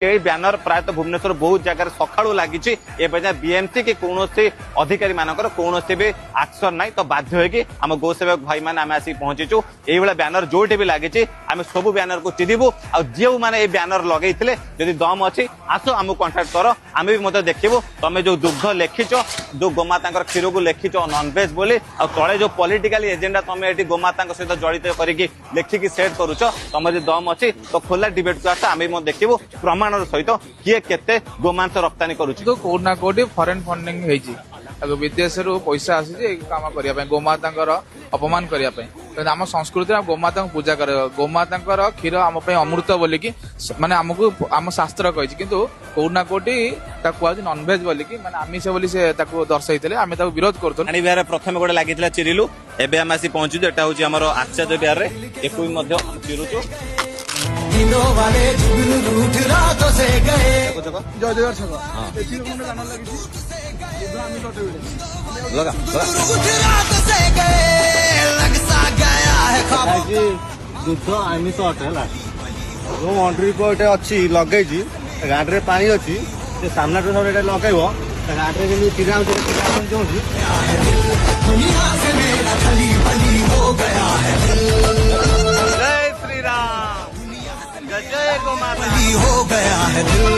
ये बैनर प्रायतः भुवनेश्वर बहुत जगह सकाळू लगी एवं बीएमसी की कौन अधिकारी मानकर कौन भी एक्शन ना तो बाध्य होगी आम गो सेवक भाई मैंने आम आसिक पहुंचीचु ये बैनर जोटी भी लगी आम सब बैनर को चिन्हबू आ जो मैंने बैनर लगे जदि दम अच्छी आस आमको कंटाक्ट कर आम भी मतलब देखू तुम जो दुग्ध लिखिच जो गोमाता क्षीर को लिखिच नॉनवेज बोली आ तले जो पॉलिटिकल एजेंडा तुम ये गोमाता सहित जड़ित करके लिखिकी सेट करुच तुम जो दम अच्छी तो खोला डिबेट को आस आम भी देखू प्रमाण सहित किए केते गोमांस रप्तानी करुच कोना कोटी फॉरेन फंडिंग होईची विदेश रु पैसा आसी काम करने गोमाता अपमान करने आम संस्कृति गोमाता पूजा कर गोमाता क्षीर आम अमृत बोलिकी माने आमको आम शास्त्र कही किंतु कोना कोटी कहु नॉनवेज बोलिकी माने आमिष बोली से दर्शाई आम विरोध कर प्रथम गोटे लगी चिरिलु एबे आम आसी पहुंचु एटा होची हमर आचार्य बिहार रे एकु भी मध्य चिरुचु दुग्ध आमिष अटे है जो मंडी को अच्छी लगे गाड़ी में पानी अच्छी सामना सब लगे गाड़ी में चिरा जय श्री राम जय गोमाता हो गया है दिल